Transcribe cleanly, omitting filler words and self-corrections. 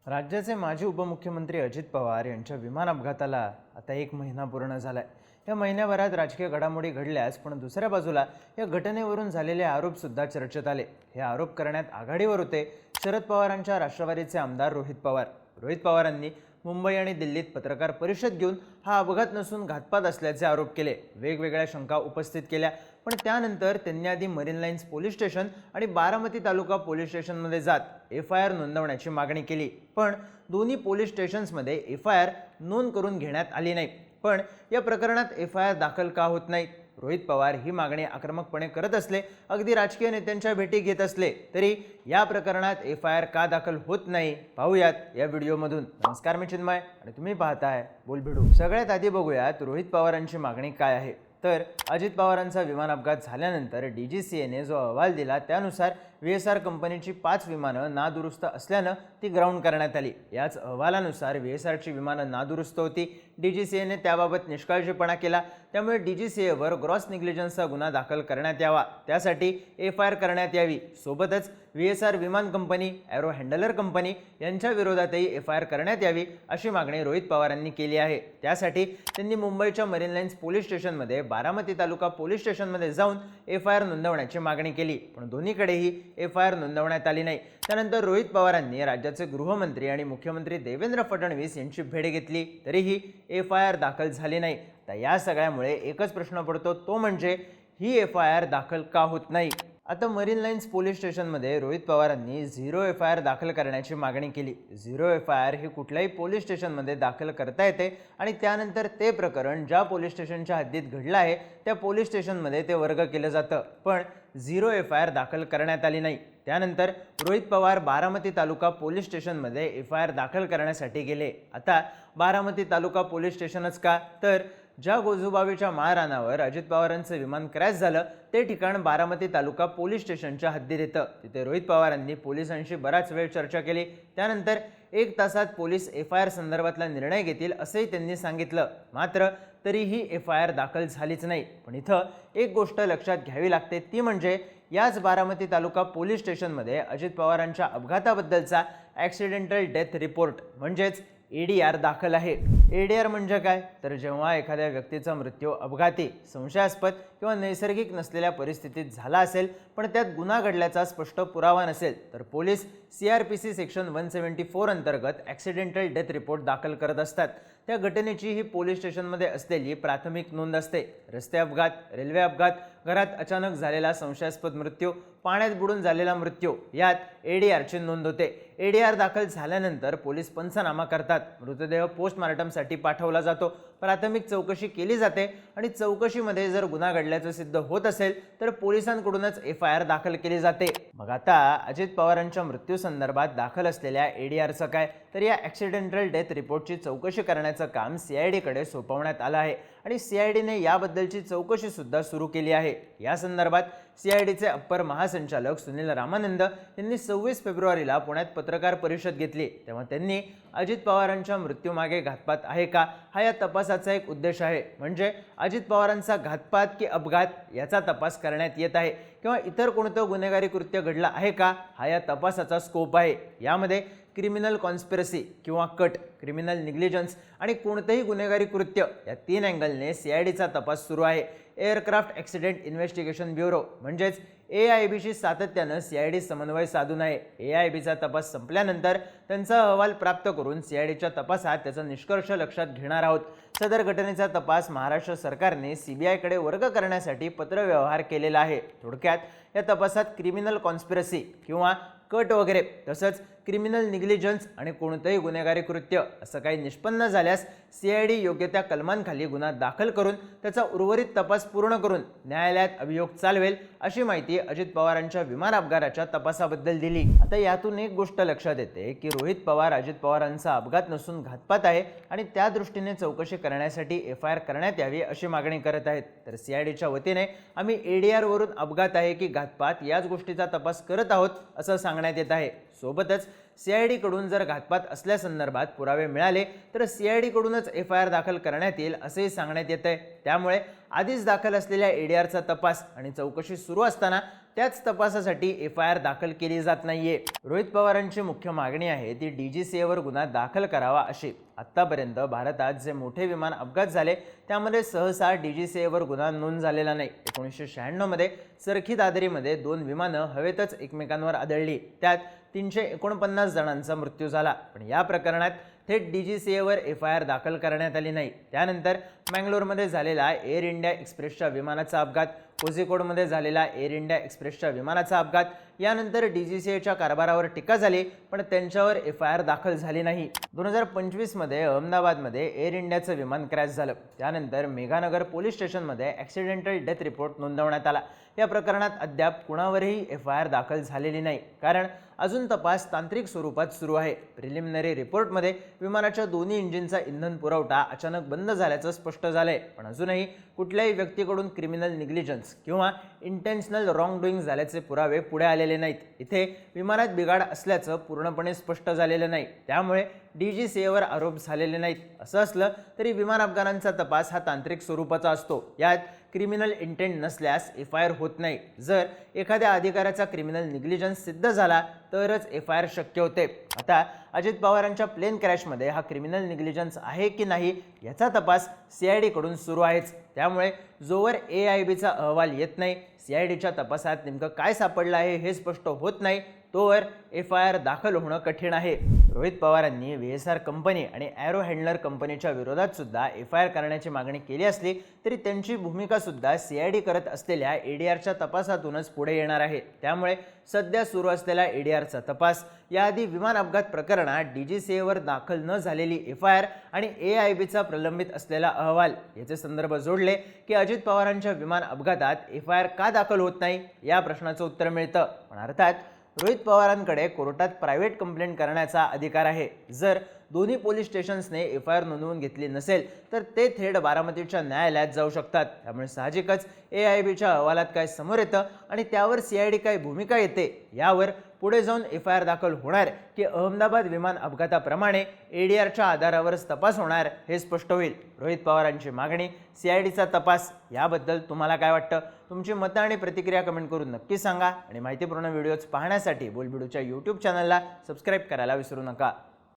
राज्याचे माजी उपमुख्यमंत्री अजित पवार यांच्या विमान अपघाताला आता 1 महिना पूर्ण झालाय। या महिन्याभरात राजकीय घडामोडी घडल्यास पण दुसऱ्या बाजूला या घटनेवरून झालेले आरोप सुद्धा चर्चेत आले। हे आरोप करण्यात आघाडीवर होते शरद पवारांच्या राष्ट्रवादीचे आमदार रोहित पवार। रोहित पवारांनी मुंबई आणि दिल्लीत पत्रकार परिषद घेऊन हा अपघात नसून घातपात असल्याचे आरोप केले, वेगवेगळ्या शंका उपस्थित केल्या। पण त्यानंतर त्यांनी आधी मरीन लाईन्स पोलीस स्टेशन आणि बारामती तालुका पोलीस स्टेशनमध्ये जात FIR नोंदवण्याची मागणी केली। पण दोन्ही पोलीस स्टेशन्समध्ये FIR नोंद करून घेण्यात आली नाही। पण या प्रकरणात FIR दाखल का होत नाही? रोहित पवार ही मागणी आक्रमकपणे करत असले, अगदी राजकीय नेत्यांच्या भेटी घेत असले तरी या प्रकरणात FIR का दाखल होत नाही पाहूयात या व्हिडिओमधून। नमस्कार, मी चिन्मय आणि तुम्ही पाहताय बोलभिडू। सगळ्यात आधी बघूयात रोहित पवारांची मागणी काय आहे। तर अजित पवारांचा विमान अपघात झाल्यानंतर DGCAने जो अहवाल दिला त्यानुसार VSR कंपनीची 5 विमानं नादुरुस्त असल्यानं ती ग्राउंड करण्यात आली। याच अहवालानुसार VSRची विमानं नादुरुस्त होती। DGCAने त्याबाबत निष्काळजीपणा केला, त्यामुळे DGCAवर ग्रॉस निग्लिजन्सचा गुन्हा दाखल करण्यात यावा, त्यासाठी FIR करण्यात यावी। सोबतच VSR विमान कंपनी, एरो हँडलर कंपनी यांच्या विरोधातही FIR करण्यात यावी अशी मागणी रोहित पवारांनी केली आहे। त्यासाठी त्यांनी मुंबईच्या मरीन लाईन्स पोलीस स्टेशनमध्ये बारामती तालुका पोलीस स्टेशनमध्ये जाऊन FIR नोंदवण्याची मागणी केली, पण दोन्हीकडेही FIR नोंदवण्यात आली नाही। त्यानंतर रोहित पवारांनी राज्याचे गृहमंत्री आणि मुख्यमंत्री देवेंद्र फडणवीस यांची भेट घेतली, तरीही FIR दाखल झाली नाही। तर या सगळ्यामुळे एकच प्रश्न पडतो, तो म्हणजे ही FIR दाखल का होत नाही? आता मरीन लाईन्स पोलीस स्टेशनमध्ये रोहित पवारांनी 0 FIR दाखल करण्याची मागणी केली। 0 FIR हे कुठल्याही पोलीस स्टेशनमध्ये दाखल करता येते आणि त्यानंतर ते प्रकरण ज्या पोलीस स्टेशनच्या हद्दीत घडलं आहे त्या पोलीस स्टेशनमध्ये ते वर्ग केलं जातं। पण 0 FIR दाखल करण्यात आली नाही। त्यानंतर रोहित पवार बारामती तालुका पोलीस स्टेशनमध्ये FIR दाखल करण्यासाठी गेले। आता बारामती तालुका पोलीस स्टेशनच का, तर ज्या गोजूबावीच्या माळरानावर अजित पवारांचं विमान क्रॅश झालं ते ठिकाण बारामती तालुका पोलीस स्टेशनच्या हद्दीत येतं। तिथे रोहित पवारांनी पोलिसांशी बराच वेळ चर्चा केली। त्यानंतर 1 तासात पोलीस FIR संदर्भातला निर्णय घेतील असंही त्यांनी सांगितलं। मात्र तरीही FIR दाखल झालीच नाही। पण इथं एक गोष्ट लक्षात घ्यावी लागते, ती म्हणजे याच बारामती तालुका पोलीस स्टेशनमध्ये अजित पवारांच्या अपघाताबद्दलचा ॲक्सिडेंटल डेथ रिपोर्ट म्हणजेच ADR दाखल आहे। ADR म्हणजे काय, तर जेव्हा एखाद्या व्यक्तीचा मृत्यू अपघाती, संशयास्पद किंवा नैसर्गिक नसलेल्या परिस्थितीत झाला असेल पण त्यात गुन्हा घडल्याचा स्पष्ट पुरावा नसेल तर पोलीस CRPC सेक्शन 174 अंतर्गत ॲक्सिडेंटल डेथ रिपोर्ट दाखल करत असतात। त्या घटनेची ही पोलीस स्टेशनमध्ये असलेली प्राथमिक नोंद असते। रस्ते अपघात, रेल्वे अपघात, घरात अचानक झालेला संशयास्पद मृत्यू, पाण्यात बुडून झालेला मृत्यू, यात ADRची नोंद होते। ADR दाखल झाल्यानंतर पोलीस पंचनामा करतात, मृतदेह पोस्टमार्टमसाठी पाठवला जातो, प्राथमिक चौकशी केली जाते आणि चौकशीमध्ये जर गुन्हा घडल्याचं सिद्ध होत असेल तर पोलिसांकडूनच FIR दाखल केली जाते। मग आता अजित पवारांच्या मृत्यू संदर्भात दाखल असलेल्या ADRचं काय, तर या ॲक्सिडेंटल डेथ रिपोर्टची चौकशी करण्याचं काम CIDकडे सोपवण्यात आलं आहे आणि CIDने याबद्दलची चौकशी सुद्धा सुरू केली आहे। या संदर्भात CIDचे अप्पर महासंचालक सुनील रामानंद यांनी 26 फेब्रुवारीला पुण्यात पत्रकार परिषद घेतली। तेव्हा त्यांनी अजित पवारांच्या मृत्यूमागे घातपात आहे का हा या तपासाचा एक उद्देश आहे, म्हणजे अजित पवारांचा घातपात की अपघात याचा तपास करण्यात येत आहे किंवा इतर कोणतं गुन्हेगारी कृत्य घडलं आहे का हा या तपासाचा स्कोप आहे। यामध्ये क्रिमिनल कॉन्स्पिरसी किंवा कट, क्रिमिनल निग्लिजन्स आणि कोणतेही गुन्हेगारी कृत्य या 3 अँगलने CIDचा तपास सुरू आहे। एअरक्राफ्ट ॲक्सिडेंट इन्व्हेस्टिगेशन ब्युरो म्हणजेच AIBशी सातत्यानं CID समन्वय साधून आहे। AIBचा तपास संपल्यानंतर त्यांचा अहवाल प्राप्त करून CIDच्या तपासात त्याचा निष्कर्ष लक्षात घेणार आहोत। सदर घटनेचा तपास महाराष्ट्र सरकारने CBIकडे वर्ग करण्यासाठी पत्रव्यवहार केलेला आहे। थोडक्यात या तपासात क्रिमिनल कॉन्स्पिरसी किंवा कट वगैरे तसंच क्रिमिनल निग्लिजन्स आणि कोणतेही गुन्हेगारी कृत्य असं काही निष्पन्न झाल्यास CID योग्य त्या कलमांखाली गुन्हा दाखल करून त्याचा उर्वरित तपास पूर्ण करून न्यायालयात अभियोग चालवेल अशी माहिती अजित पवारांच्या विमान अपघाताच्या तपासाबद्दल दिली। आता यातून एक गोष्ट लक्षात येते की रोहित पवार अजित पवारांचा अपघात नसून घातपात आहे आणि त्या दृष्टीने चौकशी करण्यासाठी FIR करण्यात यावी अशी मागणी करत आहेत। तर CIDच्या वतीने आम्ही ADR वरून अपघात आहे की घातपात याच गोष्टीचा तपास करत आहोत असं सांगण्यात येत आहे। सोबतच CID कडून जर घातपात असल्यासंदर्भात पुरावे मिळाले तर CID कडूनच FIR दाखल करण्यात येईल असेही सांगण्यात येतंय। त्यामुळे आधीच दाखल असलेल्या ADRचा तपास आणि चौकशी सुरू असताना त्याच तपासासाठी FIR दाखल केली जात नाहीये। रोहित पवारांची मुख्य मागणी आहे ती DGCA वर गुन्हा दाखल करावा अशी। आतापर्यंत भारतात जे मोठे विमान अपघात झाले त्यामध्ये सहसा DGCA वर गुन्हा नोंद झालेला नाही। 1996 मध्ये सरखी दादरीमध्ये 2 विमानं हवेतच एकमेकांवर आदळली, त्यात 349 जणांचा मृत्यू झाला, पण या प्रकरणात थेट DGCA वर FIR दाखल करण्यात आली नाही। त्यानंतर मंगलोरमध्ये झालेला एअर इंडिया एक्सप्रेसच्या विमानाचा अपघात, कोझिकोडमध्ये झालेला एअर इंडिया एक्सप्रेसच्या विमानाचा अपघात, यानंतर DGCAच्या कारभारावर टीका झाली पण त्यांच्यावर FIR दाखल झाली नाही। 2025 मध्ये अहमदाबादमध्ये एअर इंडियाचं विमान क्रॅश झालं, त्यानंतर मेघानगर पोलीस स्टेशनमध्ये ॲक्सिडेंटल डेथ रिपोर्ट नोंदवण्यात आला। या प्रकरणात अद्याप कुणावरही FIR दाखल झालेली नाही, कारण अजून तपास तांत्रिक स्वरूपात सुरू आहे। प्रिलिमिनरी रिपोर्टमध्ये विमानाच्या दोन्ही इंजिनचा इंधन पुरवठा अचानक बंद झाल्याचं स्पष्ट झालंय, पण अजूनही कुठल्याही व्यक्तीकडून क्रिमिनल निग्लिजन्स किंवा इंटेन्शनल रॉंग डुईंग झाल्याचे पुरावे पुढे आलेले नाहीत। इथे विमानात बिघाड असल्याचं पूर्णपणे स्पष्ट झालेलं नाही, त्यामुळे DGCA वर आरोप झालेले नाहीत। असं असलं तरी विमान अपघातांचा तपास हा तांत्रिक स्वरूपाचा असतो, यात क्रिमिनल इंटेंट नसल्यास FIR होत नाही। जर एखाद्या अधिकाऱ्याचा क्रिमिनल निग्लिजन्स सिद्ध झाला तरच FIR शक्य होते। आता अजित पवारांच्या प्लेन क्रॅशमध्ये हा क्रिमिनल निग्लिजन्स आहे की नाही याचा तपास CID कडून सुरू आहेच, त्यामुळे जोवर AIBचा अहवाल येत नाही, CIDच्या तपासात नेमकं काय सापडलं आहे हे स्पष्ट होत नाही, तोवर FIR दाखल होणं कठीण आहे। रोहित पवारांनी VSR कंपनी आणि एरो हँडलर कंपनीच्या विरोधात सुद्धा FIR करण्याची मागणी केली असली तरी त्यांची भूमिका सुद्धा CID करत असलेल्या ADRच्या तपासातूनच पुढे येणार आहे। त्यामुळे सध्या सुरू असलेला ADRचा तपास, याआधी विमान अपघात प्रकरणात DGCA वर दाखल न झालेली FIR आणि AIBचा प्रलंबित असलेला अहवाल याचे संदर्भ जोडले की अजित पवारांच्या विमान अपघातात FIR का दाखल होत नाही या प्रश्नाचं उत्तर मिळतं। पण अर्थात रोहित पवारांकडे कोर्टात प्रायव्हेट कंप्लेंट करण्याचा अधिकार आहे। जर दोन्ही पोलीस स्टेशन्सने FIR नोंदवून घेतली नसेल तर ते थेट बारामतीच्या न्यायालयात जाऊ शकतात। त्यामुळे साहजिकच AIBच्या अहवालात काय समोर येतं आणि त्यावर CID काय भूमिका येते यावर पुढे जाऊन FIR दाखल होणार की अहमदाबाद विमान अपघाताप्रमाणे ADRच्या आधारावरच तपास होणार हे स्पष्ट होईल। रोहित पवारांची मागणी, CIDचा तपास, याबद्दल तुम्हाला काय वाटतं? तुमची मतं आणि प्रतिक्रिया कमेंट करून नक्की सांगा आणि माहितीपूर्ण व्हिडिओज पाहण्यासाठी बोलबिडूच्या YouTube चॅनलला सबस्क्राईब करायला विसरू नका।